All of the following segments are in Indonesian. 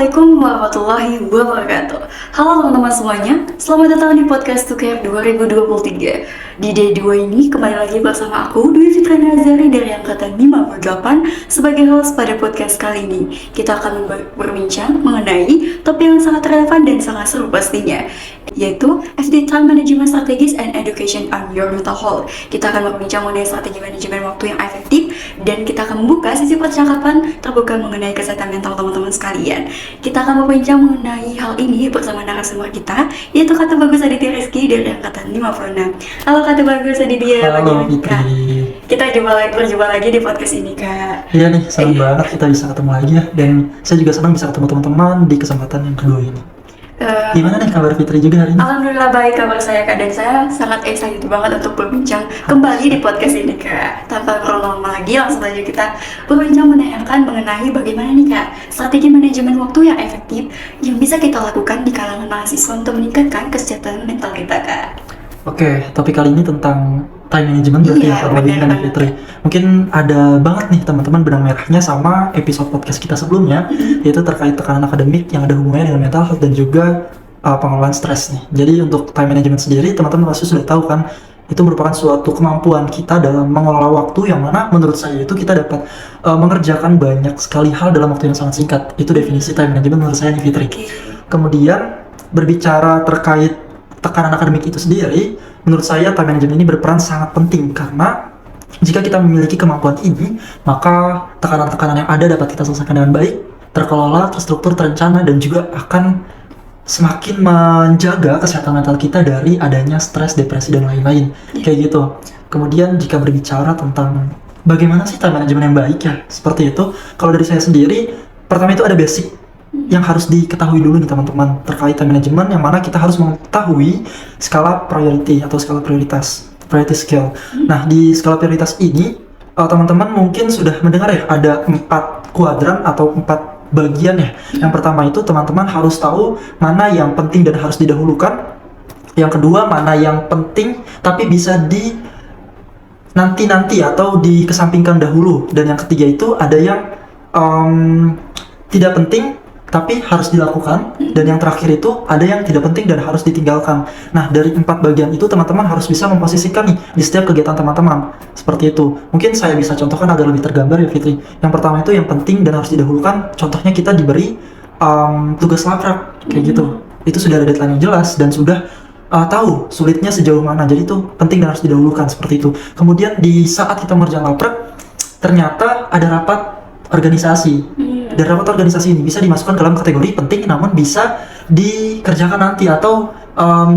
Assalamualaikum warahmatullahi wabarakatuh. Halo teman-teman semuanya, selamat datang di podcast Tukar 2023. Di day 2 ini kembali lagi bersama aku, Dwi Fitri Nazari dari Angkatan 58 sebagai host pada podcast kali ini. Kita akan berbincang mengenai topik yang sangat relevan dan sangat seru pastinya, yaitu FD Time Management Strategies and Education on Your Mental Health. Kita akan berbincang mengenai strategi manajemen waktu yang efektif dan kita akan membuka sisi percakapan terbuka mengenai kesehatan mental teman-teman sekalian. Kita akan berbincang mengenai hal ini bersama narasumber kita, yaitu Kata Bagus Aditya Rizky dari Angkatan 56. Halo Kata Bagus Aditya. Halo Fitri. Kita berjumpa lagi di podcast ini Kak. Iya nih, senang banget kita bisa ketemu lagi ya. Dan saya juga senang bisa ketemu teman-teman di kesempatan yang kedua ini. Gimana nih kabar Fitri juga hari ini? Alhamdulillah baik kabar saya Kak, dan saya sangat excited banget untuk berbincang kembali di podcast ini Kak. Tanpa berlama-lama lagi, langsung saja kita berbincang menanyakan mengenai bagaimana nih Kak strategi manajemen waktu yang efektif yang bisa kita lakukan di kalangan mahasiswa untuk meningkatkan kesehatan mental kita Kak. Oke, topik kali ini tentang time management berarti Iya, ya kurang lebih kan Fitri. Mungkin ada banget nih teman-teman benang merahnya sama episode podcast kita sebelumnya, yaitu terkait tekanan akademik yang ada hubungannya dengan mental health dan juga pengelolaan stres nih. Jadi untuk time management sendiri teman-teman pasti sudah tahu kan, itu merupakan suatu kemampuan kita dalam mengelola waktu yang mana menurut saya itu kita dapat mengerjakan banyak sekali hal dalam waktu yang sangat singkat. Itu definisi time management menurut saya nih Fitri. Kemudian berbicara terkait tekanan akademik itu sendiri, menurut saya time management ini berperan sangat penting karena jika kita memiliki kemampuan ini, maka tekanan-tekanan yang ada dapat kita selesaikan dengan baik, terkelola, terstruktur, terencana, dan juga akan semakin menjaga kesehatan mental kita dari adanya stres, depresi, dan lain-lain. Kayak gitu. Kemudian jika berbicara tentang bagaimana sih time management yang baik ya, seperti itu. Kalau dari saya sendiri, pertama itu ada basic yang harus diketahui dulu nih teman-teman terkait time management, yang mana kita harus mengetahui skala priority atau skala prioritas, priority scale. Nah, di skala prioritas ini teman-teman mungkin sudah mendengar ya, ada 4 kuadran atau 4 bagian ya. Yang pertama itu teman-teman harus tahu mana yang penting dan harus didahulukan. Yang kedua, mana yang penting tapi bisa di nanti-nanti atau dikesampingkan dahulu. Dan yang ketiga itu ada yang tidak penting tapi harus dilakukan, dan yang terakhir itu ada yang tidak penting dan harus ditinggalkan. Nah, dari 4 bagian itu teman-teman harus bisa memposisikan nih di setiap kegiatan teman-teman. Seperti itu. Mungkin saya bisa contohkan agar lebih tergambar ya Fitri. Yang pertama itu yang penting dan harus didahulukan. Contohnya kita diberi tugas laprak kayak gitu. Itu sudah ada deadline yang jelas dan sudah tahu sulitnya sejauh mana. Jadi itu penting dan harus didahulukan seperti itu. Kemudian di saat kita mengerjakan laprak, ternyata ada rapat organisasi. Dan rapat organisasi ini bisa dimasukkan dalam kategori penting namun bisa dikerjakan nanti atau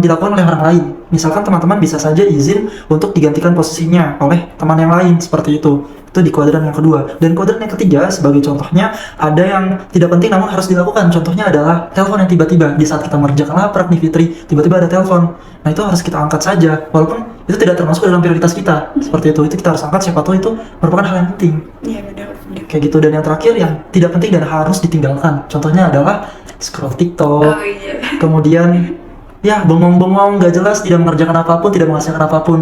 dilakukan oleh orang lain. Misalkan teman-teman bisa saja izin untuk digantikan posisinya oleh teman yang lain, seperti itu. Itu di kuadran yang kedua. Dan kuadran yang ketiga sebagai contohnya ada yang tidak penting namun harus dilakukan. Contohnya adalah telepon yang tiba-tiba di saat kita mengerjakan laprak nih Fitri, tiba-tiba ada telepon. Nah, itu harus kita angkat saja walaupun itu tidak termasuk dalam prioritas kita. Seperti itu kita harus angkat, siapa tahu itu merupakan hal yang penting. Iya benar. Kayak gitu. Dan yang terakhir yang tidak penting dan harus ditinggalkan, contohnya adalah scroll TikTok. Oh iya. Kemudian ya bengong-bengong gak jelas, tidak mengerjakan apapun, tidak menghasilkan apapun.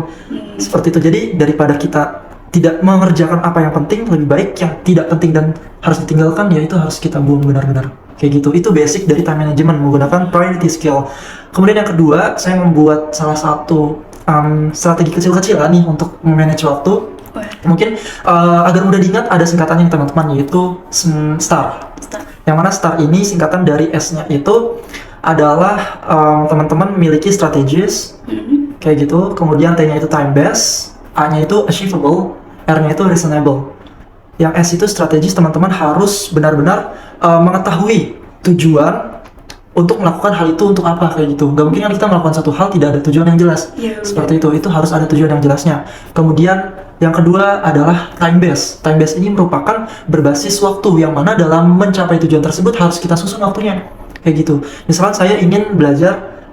Seperti itu. Jadi daripada kita tidak mengerjakan apa yang penting, lebih baik yang tidak penting dan harus ditinggalkan, ya itu harus kita buang benar-benar. Kayak gitu. Itu basic dari time management menggunakan priority skill. Kemudian yang kedua, saya membuat salah satu strategi kecil-kecilan nih untuk memanage waktu. Mungkin agar mudah diingat ada singkatannya teman-teman, yaitu STAR. Yang mana STAR ini singkatan dari S-nya itu adalah teman-teman memiliki strategis kayak gitu. Kemudian T-nya itu time based, A-nya itu achievable, R-nya itu reasonable. Yang S itu strategis, teman-teman harus benar-benar mengetahui tujuan untuk melakukan hal itu untuk apa kayak gitu. Gak mungkin kan kita melakukan satu hal tidak ada tujuan yang jelas. Seperti itu harus ada tujuan yang jelasnya. Kemudian yang kedua adalah time based. Time based ini merupakan berbasis waktu, yang mana dalam mencapai tujuan tersebut harus kita susun waktunya. Kayak gitu. Misalkan saya ingin belajar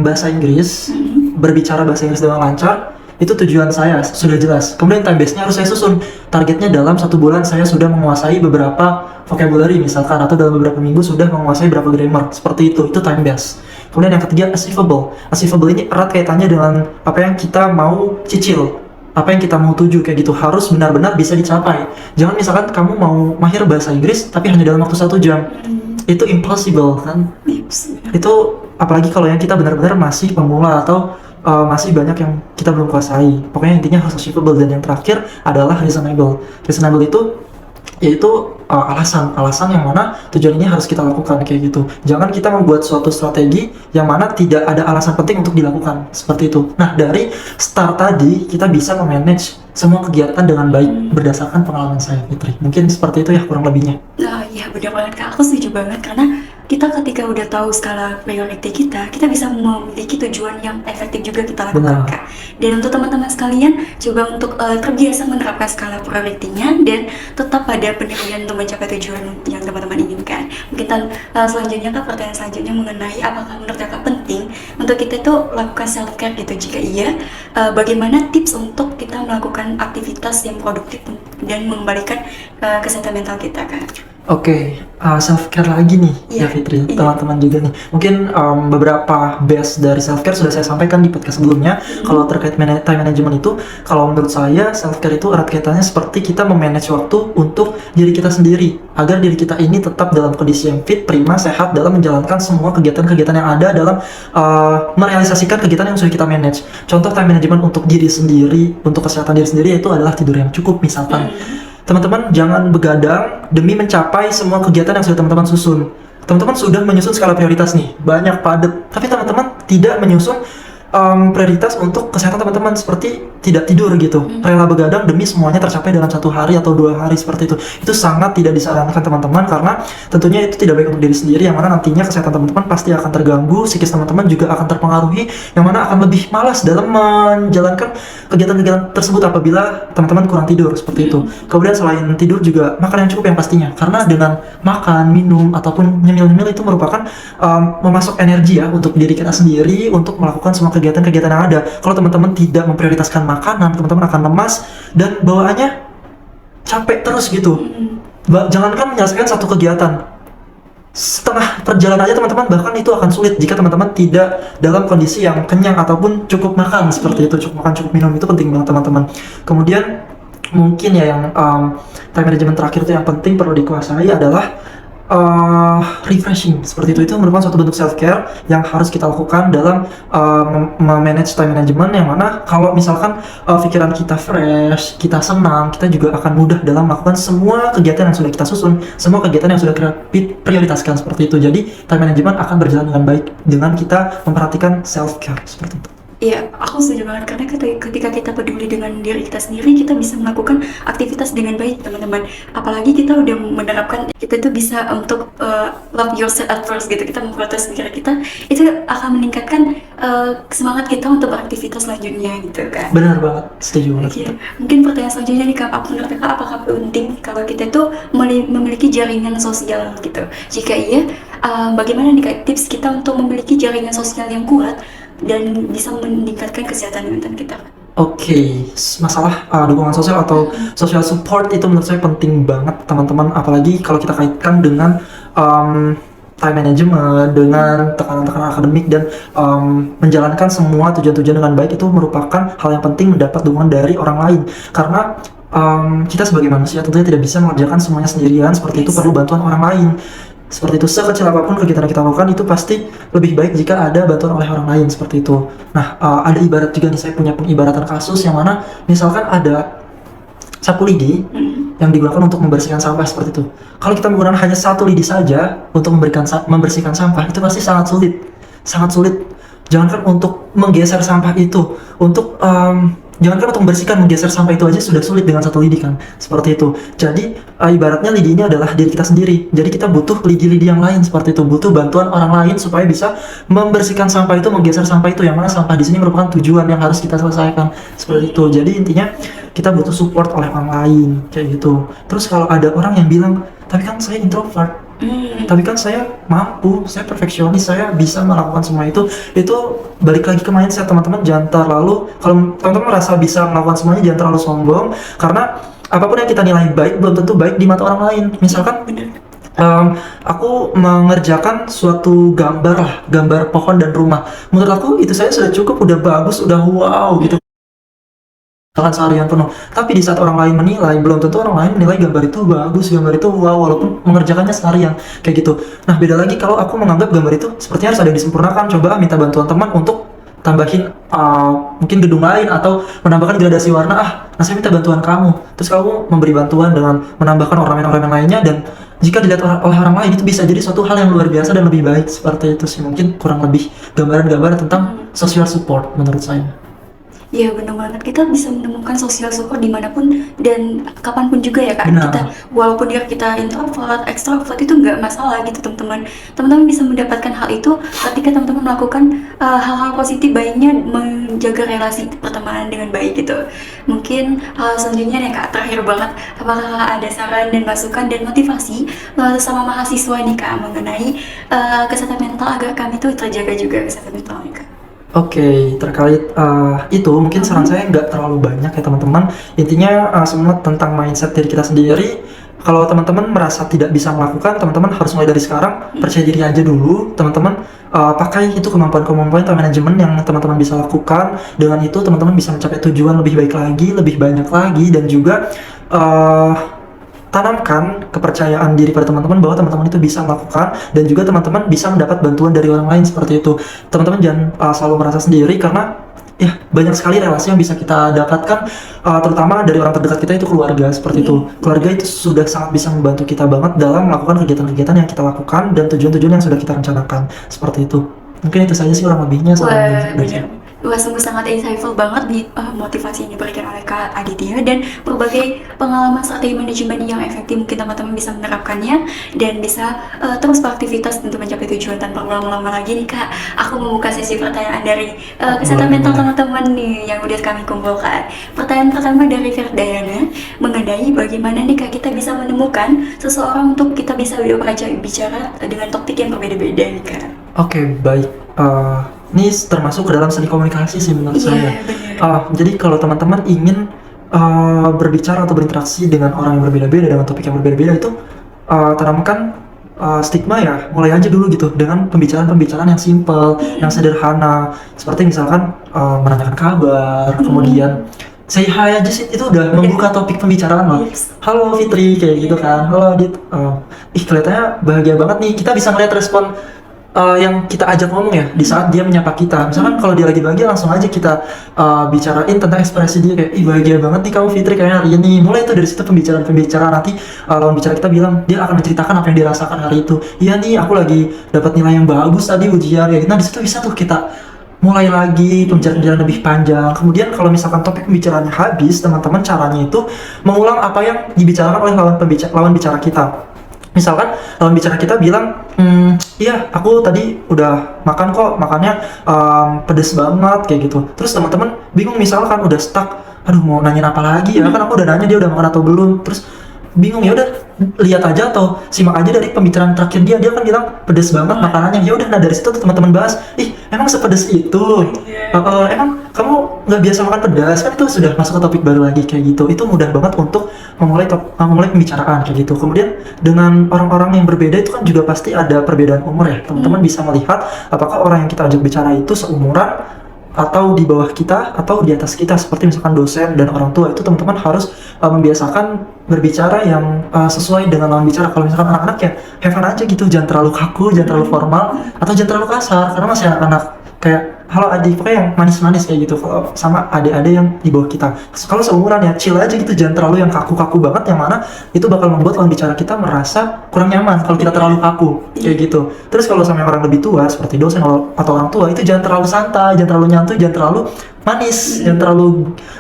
bahasa Inggris, berbicara bahasa Inggris dengan lancar, itu tujuan saya sudah jelas. Kemudian time base-nya harus saya susun. Targetnya dalam 1 bulan saya sudah menguasai beberapa vocabulary misalkan, atau dalam beberapa minggu sudah menguasai beberapa grammar. Seperti itu time base. Kemudian yang ketiga achievable. Achievable ini erat kaitannya dengan apa yang kita mau cicil, apa yang kita mau tuju kayak gitu, harus benar-benar bisa dicapai. Jangan misalkan kamu mau mahir bahasa Inggris tapi hanya dalam waktu 1 jam. itu impossible kan. Tips. Itu apalagi kalau yang kita benar-benar masih pemula atau masih banyak yang kita belum kuasai. Pokoknya intinya harus achievable. Dan yang terakhir adalah reasonable. Reasonable itu yaitu alasan yang mana tujuan ini harus kita lakukan kayak gitu. Jangan kita membuat suatu strategi yang mana tidak ada alasan penting untuk dilakukan seperti itu. Nah, dari start tadi kita bisa memanage semua kegiatan dengan baik berdasarkan pengalaman saya, Fitri. Mungkin seperti itu ya kurang lebihnya. Nah, iya benar banget Kak. Aku setuju banget karena kita ketika udah tahu skala priority kita bisa memiliki tujuan yang efektif juga kita lakukan Benar. Kak. Dan untuk teman-teman sekalian, coba untuk terbiasa menerapkan skala priority-nya dan tetap pada pendirian untuk mencapai tujuan yang teman-teman inginkan. Mungkin selanjutnya Kak, pertanyaan selanjutnya mengenai apakah menurut Kakak penting untuk kita itu lakukan self care gitu. Jika iya, bagaimana tips untuk kita melakukan aktivitas yang produktif dan mengembalikan kesehatan mental kita Kak? Oke, self care lagi nih ya Iya, Fitri, iya. teman-teman juga nih. Mungkin beberapa base dari self care sudah saya sampaikan di podcast sebelumnya. Kalau terkait time management itu, kalau menurut saya self care itu erat kaitannya seperti kita memanage waktu untuk diri kita sendiri, agar diri kita ini tetap dalam kondisi yang fit, prima, sehat dalam menjalankan semua kegiatan-kegiatan yang ada dalam merealisasikan kegiatan yang sudah kita manage. Contoh time management untuk diri sendiri, untuk kesehatan diri sendiri itu adalah tidur yang cukup misalkan. Teman-teman jangan begadang demi mencapai semua kegiatan yang sudah teman-teman susun. Teman-teman sudah menyusun skala prioritas nih, banyak padat, tapi teman-teman tidak menyusun prioritas untuk kesehatan teman-teman, seperti tidak tidur gitu, rela begadang demi semuanya tercapai dalam 1 hari atau 2 hari seperti itu. Itu sangat tidak disarankan teman-teman, karena tentunya itu tidak baik untuk diri sendiri, yang mana nantinya kesehatan teman-teman pasti akan terganggu, psikis teman-teman juga akan terpengaruhi, yang mana akan lebih malas dalam menjalankan kegiatan-kegiatan tersebut apabila teman-teman kurang tidur seperti itu. Kemudian selain tidur juga makan yang cukup yang pastinya, karena dengan makan, minum ataupun nyemil-nyemil itu merupakan memasuk energi ya untuk diri kita sendiri untuk melakukan semua kegiatan-kegiatan yang ada. Kalau teman-teman tidak memprioritaskan makanan, teman-teman akan lemas dan bawaannya capek terus gitu. Jangankan menyelesaikan satu kegiatan, setengah perjalanan aja teman-teman bahkan itu akan sulit jika teman-teman tidak dalam kondisi yang kenyang ataupun cukup makan seperti itu. Cukup makan, cukup minum itu penting banget teman-teman. Kemudian mungkin ya yang time management terakhir itu yang penting perlu dikuasai adalah refreshing seperti itu merupakan suatu bentuk self care yang harus kita lakukan dalam manage time management, yang mana kalau misalkan pikiran kita fresh, kita senang, kita juga akan mudah dalam melakukan semua kegiatan yang sudah kita susun, semua kegiatan yang sudah kita prioritaskan seperti itu. Jadi time management akan berjalan dengan baik dengan kita memperhatikan self care seperti itu. Iya, aku setuju banget karena ketika kita peduli dengan diri kita sendiri, kita bisa melakukan aktivitas dengan baik, teman-teman. Apalagi kita udah menerapkan, kita tuh bisa untuk love yourself at first gitu. Kita memprotes diri kita, itu akan meningkatkan semangat kita untuk beraktivitas selanjutnya gitu kan. Benar banget, setuju banget. Iya. Mungkin pertanyaan selanjutnya nih Kak, menurut Kakak apakah penting kalau kita tuh memiliki jaringan sosial gitu? Jika iya, bagaimana nih Kak tips kita untuk memiliki jaringan sosial yang kuat dan bisa meningkatkan kesehatan mental kita? Oke, masalah dukungan sosial atau social support itu menurut saya penting banget teman-teman, apalagi kalau kita kaitkan dengan time management, dengan tekanan-tekanan akademik dan menjalankan semua tujuan-tujuan dengan baik. Itu merupakan hal yang penting mendapat dukungan dari orang lain, karena kita sebagai manusia tentunya tidak bisa mengerjakan semuanya sendirian, seperti itu perlu bantuan orang lain. Seperti itu, sekecil apapun kegiatan yang kita lakukan itu pasti lebih baik jika ada bantuan oleh orang lain seperti itu. Nah, ada ibarat juga nih, saya punya pengibaratan kasus yang mana misalkan ada sapu lidi yang digunakan untuk membersihkan sampah seperti itu. Kalau kita menggunakan hanya satu lidi saja untuk membersihkan sampah, itu pasti sangat sulit, sangat sulit. Jangankan untuk menggeser sampah itu, untuk jangankan untuk menggeser sampah itu aja sudah sulit dengan satu lidi kan, seperti itu. Jadi ibaratnya lidi ini adalah diri kita sendiri. Jadi kita butuh lidi-lidi yang lain seperti itu, butuh bantuan orang lain supaya bisa membersihkan sampah itu, menggeser sampah itu, yang mana sampah di sini merupakan tujuan yang harus kita selesaikan seperti itu. Jadi intinya kita butuh support oleh orang lain kayak gitu. Terus kalau ada orang yang bilang, tapi kan saya introvert, tapi kan saya mampu, saya perfeksionis, saya bisa melakukan semua itu balik lagi ke mindset teman-teman. Jangan terlalu, kalau teman-teman merasa bisa melakukan semuanya, jangan terlalu sombong, karena apapun yang kita nilai baik belum tentu baik di mata orang lain. Misalkan aku mengerjakan suatu gambar pohon dan rumah, menurut aku itu saya sudah cukup, udah bagus, udah wow gitu. misalkan seharian penuh. Tapi di saat orang lain menilai, belum tentu orang lain menilai gambar itu bagus, gambar itu wow, walaupun mengerjakannya seharian kayak gitu. Nah, beda lagi kalau aku menganggap gambar itu sepertinya harus ada yang disempurnakan. Coba minta bantuan teman untuk tambahin mungkin gedung lain atau menambahkan gradasi warna. Nah saya minta bantuan kamu. Terus kamu memberi bantuan dengan menambahkan ornamen-ornamen lainnya, dan jika dilihat oleh orang lain itu bisa jadi suatu hal yang luar biasa dan lebih baik. Seperti itu sih mungkin kurang lebih gambaran-gambaran tentang social support menurut saya. Ya benar banget, kita bisa menemukan social support dimanapun dan kapanpun juga ya Kak. Benar. Kita walaupun kita introvert, extrovert itu nggak masalah gitu teman-teman. Teman-teman bisa mendapatkan hal itu ketika teman-teman melakukan hal-hal positif baiknya, menjaga relasi pertemanan dengan baik gitu. Mungkin hal selanjutnya nih Kak, terakhir banget, apakah ada saran dan masukan dan motivasi sama mahasiswa nih Kak mengenai kesehatan mental agar kami tuh terjaga juga kesehatan mentalnya Kak? Oke, terkait itu mungkin saran saya nggak terlalu banyak ya teman-teman. Intinya semua tentang mindset diri kita sendiri. Kalau teman-teman merasa tidak bisa melakukan, teman-teman harus mulai dari sekarang. Percaya diri aja dulu, teman-teman. Pakai itu kemampuan-kemampuan time management yang teman-teman bisa lakukan. Dengan itu teman-teman bisa mencapai tujuan lebih baik lagi, lebih banyak lagi, dan juga tanamkan kepercayaan diri pada teman-teman bahwa teman-teman itu bisa melakukan, dan juga teman-teman bisa mendapat bantuan dari orang lain seperti itu. Teman-teman jangan selalu merasa sendiri, karena ya banyak sekali relasi yang bisa kita dapatkan, terutama dari orang terdekat kita itu keluarga seperti itu. Keluarga itu sudah sangat bisa membantu kita banget dalam melakukan kegiatan-kegiatan yang kita lakukan dan tujuan-tujuan yang sudah kita rencanakan seperti itu. Mungkin itu saja sih kurang lebihnya saran dari saya. Wah, sungguh sangat insightful banget di motivasi yang diberikan oleh Kak Aditya, dan berbagai pengalaman strategi manajemen yang efektif mungkin teman-teman bisa menerapkannya dan bisa terus beraktivitas untuk mencapai tujuan tanpa lama-lama lagi nih Kak. Aku membuka sesi pertanyaan dari kesehatan mental teman-teman nih yang udah kami kumpulkan. Pertanyaan pertama dari Firdayana mengenai bagaimana nih Kak kita bisa menemukan seseorang untuk kita bisa bicara dengan topik yang berbeda-beda nih Kak. Oke, baik. Ini termasuk ke dalam seni komunikasi sih menurut saya. Jadi kalau teman-teman ingin berbicara atau berinteraksi dengan orang yang berbeda-beda dengan topik yang berbeda-beda, itu tanamkan stigma ya, mulai aja dulu gitu dengan pembicaraan-pembicaraan yang simple, yang sederhana, seperti misalkan menanyakan kabar, kemudian say hi aja sih, itu udah membuka topik pembicaraan loh. Halo Fitri, kayak gitu kan. Halo Adit, kelihatannya bahagia banget nih. Kita bisa melihat respon yang kita ajak ngomong ya di saat dia menyapa kita. Misalkan kalau dia lagi bahagia, langsung aja kita bicarain tentang ekspresi dia, kayak ih bahagia banget nih kamu Fitri kayaknya hari ini. Mulai itu dari situ pembicaraan. Nanti lawan bicara kita bilang, dia akan menceritakan apa yang dirasakan hari itu. Iya nih, aku lagi dapat nilai yang bagus tadi ujian ya. Nah di situ bisa tuh kita mulai lagi pembicaraan lebih panjang. Kemudian kalau misalkan topik pembicaraannya habis, teman-teman caranya itu mengulang apa yang dibicarakan oleh lawan bicara kita. Misalkan lawan bicara kita bilang, iya aku tadi udah makan kok, makannya pedes banget kayak gitu. Terus teman-teman bingung, misalkan udah stuck, aduh mau nanyain apa lagi ya, kan aku udah nanya dia udah makan atau belum. Terus bingung, ya udah lihat aja atau simak aja dari pembicaraan terakhir dia kan bilang pedes banget makanannya. Ya udah, nah dari situ teman-teman bahas, ih emang sepedes itu, emang kamu nggak biasa makan pedas, kan itu sudah masuk ke topik baru lagi kayak gitu. Itu mudah banget untuk memulai pembicaraan kayak gitu. Kemudian dengan orang-orang yang berbeda itu kan juga pasti ada perbedaan umur ya. Teman-teman bisa melihat apakah orang yang kita ajak bicara itu seumuran atau di bawah kita atau di atas kita, seperti misalkan dosen dan orang tua. Itu teman-teman harus membiasakan berbicara yang sesuai dengan lawan bicara. Kalau misalkan anak-anak ya have fun aja gitu, jangan terlalu kaku, jangan terlalu formal, atau jangan terlalu kasar, karena masih anak-anak. Kayak halo adik, pokoknya yang manis-manis kayak gitu. Kalau sama adik-adik yang di bawah kita, kalau seumuran ya chill aja gitu, jangan terlalu yang kaku-kaku banget, yang mana itu bakal membuat lawan bicara kita merasa kurang nyaman kalau kita terlalu kaku kayak gitu. Terus kalau sama yang orang lebih tua seperti dosen atau orang tua, itu jangan terlalu santai, jangan terlalu nyantuy, jangan terlalu manis, jangan terlalu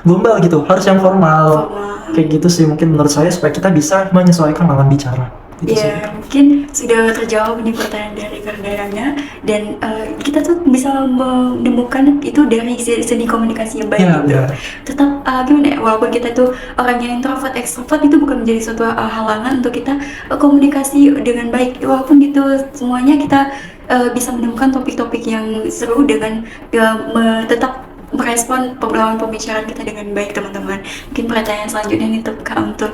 gombal gitu, harus yang formal kayak gitu sih mungkin menurut saya, supaya kita bisa menyesuaikan lawan bicara. Ya, mungkin sudah terjawab nih pertanyaan dari Ferdayana, dan kita tuh bisa menemukan itu dari seni komunikasi yang baik gitu. Tetap gimana ya, walaupun kita tuh orangnya introvert, extrovert, itu bukan menjadi suatu halangan untuk kita komunikasi dengan baik. Walaupun gitu semuanya kita bisa menemukan topik-topik yang seru dengan tetap merespon lawan pembicaraan kita dengan baik teman-teman. Mungkin pertanyaan selanjutnya nih untuk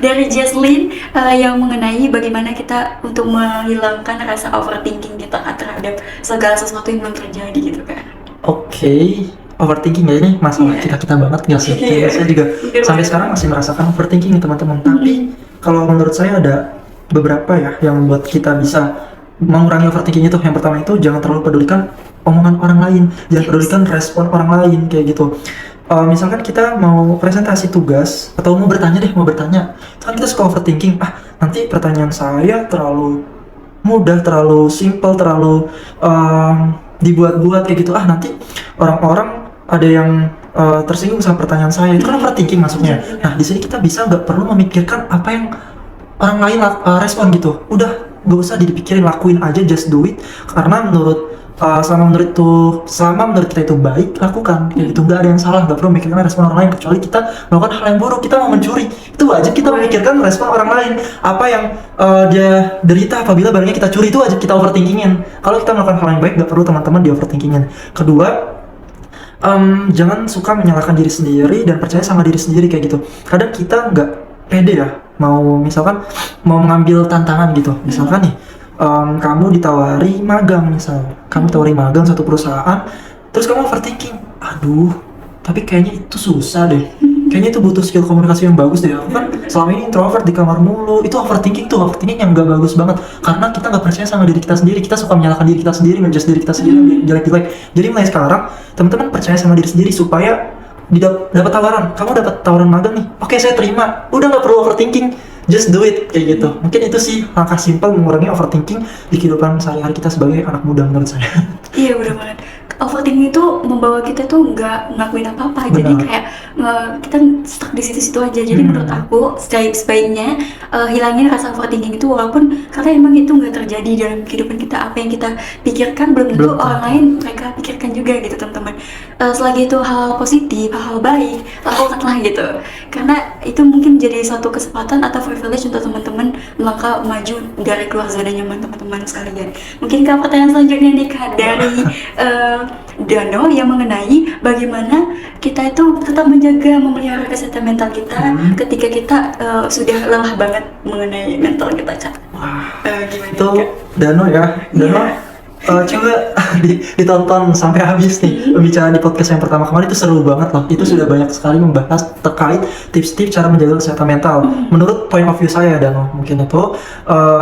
dari Jaslyn yang mengenai bagaimana kita untuk menghilangkan rasa overthinking kita terhadap segala sesuatu yang belum terjadi gitu kan. Oke, overthinking ya, ini masalah kita banget nggak sih? Kayaknya saya juga sampai sekarang masih merasakan overthinking nih teman-teman. Tapi kalau menurut saya ada beberapa ya yang membuat kita bisa mengurangi overthinking itu. Yang pertama itu jangan terlalu pedulikan omongan orang lain, jangan pedulikan respon orang lain kayak gitu. Misalkan kita mau presentasi tugas atau mau bertanya, kan kita suka overthinking, nanti pertanyaan saya terlalu mudah, terlalu simple, terlalu dibuat-buat kayak gitu, nanti orang-orang ada yang tersinggung sama pertanyaan saya, itu kan overthinking masuknya. Nah di sini kita bisa nggak perlu memikirkan apa yang orang lain respon gitu, udah nggak usah dipikirin, lakuin aja, just do it, karena selama menurut kita itu baik, lakukan kayak gitu, nggak ada yang salah, nggak perlu memikirkan respon orang lain, kecuali kita melakukan hal yang buruk, kita mau mencuri, itu wajib kita memikirkan respon orang lain, apa yang dia derita apabila barangnya kita curi, itu wajib kita overthinkingin. Kalau kita melakukan hal yang baik, nggak perlu teman-teman di overthinkingin. Kedua, jangan suka menyalahkan diri sendiri dan percaya sama diri sendiri kayak gitu. Kadang kita nggak pede ya, misalkan mau mengambil tantangan gitu, misalkan nih kamu ditawari magang satu perusahaan, terus kamu overthinking, aduh tapi kayaknya itu susah deh, kayaknya itu butuh skill komunikasi yang bagus deh, aku kan selama ini introvert di kamar mulu. Itu overthinking yang gak bagus banget, karena kita gak percaya sama diri kita sendiri, kita suka menyalahkan diri kita sendiri, menjudge diri kita sendiri jelek-jelek. Jadi mulai sekarang teman-teman percaya sama diri sendiri, supaya dapat tawaran magang nih, oke saya terima, udah gak perlu overthinking, just do it kayak gitu. Mungkin itu sih langkah simpel mengurangi overthinking di kehidupan sehari-hari kita sebagai anak muda menurut saya. Iya benar banget. Overthinking itu membawa kita tuh nggak ngelakuin apa-apa, jadi kayak kita stuck di situ-situ aja. Jadi menurut aku sebaiknya hilangin rasa overthinking itu, walaupun karena emang itu nggak terjadi dalam kehidupan kita. Apa yang kita pikirkan belum tentu orang lain mereka pikirkan juga gitu teman-teman. Selagi itu hal positif, hal baik, lakukanlah gitu. Karena itu mungkin jadi suatu kesempatan atau privilege untuk teman-teman melangkah maju dari keluar zona nyaman teman-teman sekalian. Mungkin ke pertanyaan selanjutnya nih Kak, dari Dano, yang mengenai bagaimana kita itu tetap menjaga memelihara kesehatan mental kita ketika kita sudah lelah banget mengenai mental kita, Cak. Gimana Itu Kak? Dano ya, coba ditonton sampai habis nih pembicaraan di podcast yang pertama kemarin, itu seru banget loh. Itu sudah banyak sekali membahas terkait tips-tips cara menjaga kesehatan mental. Menurut point of view saya Dano, mungkin itu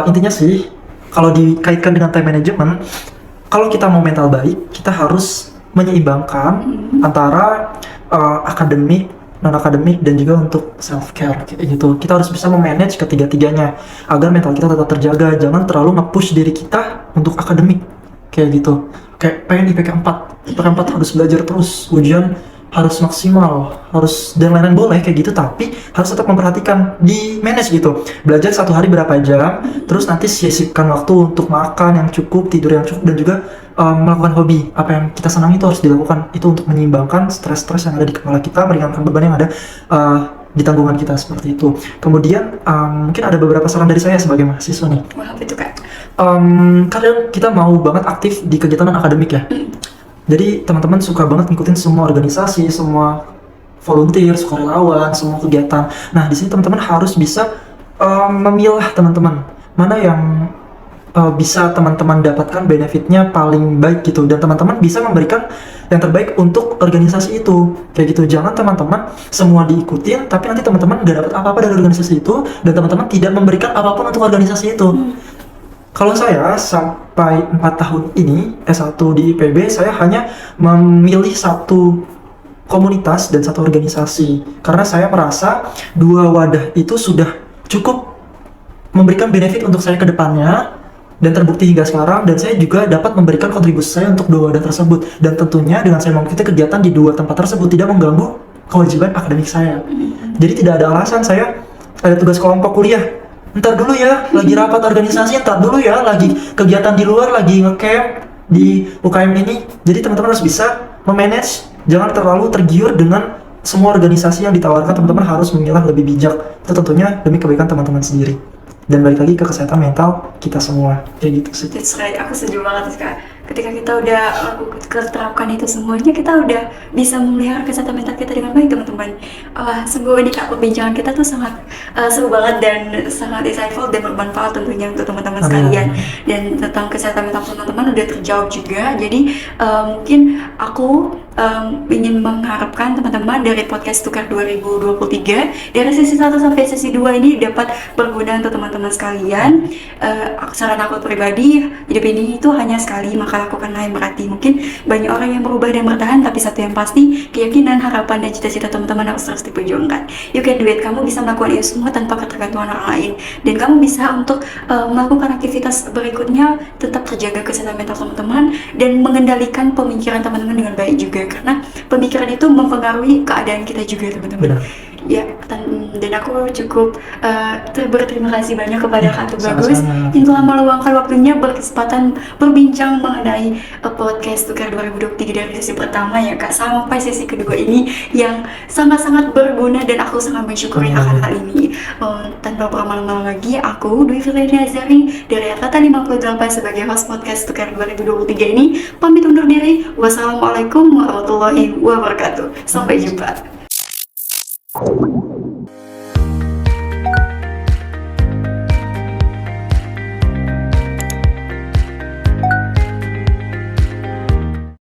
intinya sih kalau dikaitkan dengan time management, kalau kita mau mental baik, kita harus menyeimbangkan antara akademik, non-akademik, dan juga untuk self-care kayak gitu. Kita harus bisa memanage ketiga-tiganya agar mental kita tetap terjaga. Jangan terlalu nge-push diri kita untuk akademik kayak gitu. Kayak pengen IPK 4 harus belajar terus, ujian harus maksimal, harus dan lain-lain boleh kayak gitu, tapi harus tetap memperhatikan, di manage gitu. Belajar satu hari berapa jam, terus nanti sisipkan waktu untuk makan yang cukup, tidur yang cukup, dan juga melakukan hobi. Apa yang kita senang itu harus dilakukan. Itu untuk menyeimbangkan stres-stres yang ada di kepala kita, meringankan beban yang ada di tanggungan kita, seperti itu. Kemudian mungkin ada beberapa saran dari saya sebagai mahasiswa nih. Wah, apa itu Kak? Kadang kita mau banget aktif di kegiatan akademik ya. Jadi teman-teman suka banget ngikutin semua organisasi, semua volunteer, sukarelawan, semua kegiatan. Nah di sini teman-teman harus bisa memilah teman-teman mana yang bisa teman-teman dapatkan benefitnya paling baik gitu, dan teman-teman bisa memberikan yang terbaik untuk organisasi itu kayak gitu. Jangan teman-teman semua diikutin tapi nanti teman-teman gak dapat apa-apa dari organisasi itu, dan teman-teman tidak memberikan apapun untuk organisasi itu. Kalau saya sampai 4 tahun ini S1 di IPB, saya hanya memilih satu komunitas dan satu organisasi, karena saya merasa dua wadah itu sudah cukup memberikan benefit untuk saya ke depannya, dan terbukti hingga sekarang, dan saya juga dapat memberikan kontribusi saya untuk dua wadah tersebut. Dan tentunya dengan saya mengikuti kegiatan di dua tempat tersebut tidak mengganggu kewajiban akademik saya. Jadi tidak ada alasan saya ada tugas kelompok kuliah, ntar dulu ya, lagi rapat organisasi, ntar dulu ya, lagi kegiatan di luar, lagi ngecamp di UKM ini. Jadi teman-teman harus bisa memanage, jangan terlalu tergiur dengan semua organisasi yang ditawarkan. Teman-teman harus memilah lebih bijak, itu tentunya demi kebaikan teman-teman sendiri. Dan balik lagi ke kesehatan mental kita semua, kayak gitu sih. That's right, aku setuju banget Kak. ketika kita udah terapkan itu semuanya, kita udah bisa memelihara kesehatan mental kita dengan baik, teman-teman. Sungguh ini Kak, perbincangan kita tuh sangat seru banget dan sangat insightful dan bermanfaat tentunya untuk teman-teman sekalian. Dan tentang kesehatan mental teman-teman udah terjawab juga. Jadi mungkin aku ingin mengharapkan teman-teman dari podcast Tukar 2023 dari sesi 1 sampai sesi 2 ini dapat berguna untuk teman-teman sekalian. Saran aku pribadi, hidup ini itu hanya sekali, maka lakukanlah yang berarti. Mungkin banyak orang yang berubah dan bertahan, tapi satu yang pasti, keyakinan, harapan, dan cita-cita teman-teman harus terus diperjuangkan. You can do it. Kamu bisa melakukan itu semua tanpa ketergantungan orang lain, dan kamu bisa untuk melakukan aktivitas berikutnya tetap terjaga kesehatan mental teman-teman dan mengendalikan pemikiran teman-teman dengan baik juga, karena pemikiran itu mempengaruhi keadaan kita juga, teman-teman. Ya, dan aku cukup berterima kasih banyak kepada Kak Tubagus yang telah meluangkan waktunya berkesempatan berbincang mengenai podcast Tukar 2023 dari sesi pertama ya Kak, sampai sesi kedua ini yang sangat-sangat berguna, dan aku sangat mensyukuri akan hal ini. Tanpa berlama-lama lagi, aku Dwi Firdaini Azari dari Angkatan 58 sebagai host podcast Tukar 2023 ini pamit undur diri. Wassalamualaikum warahmatullahi wabarakatuh. Sampai jumpa.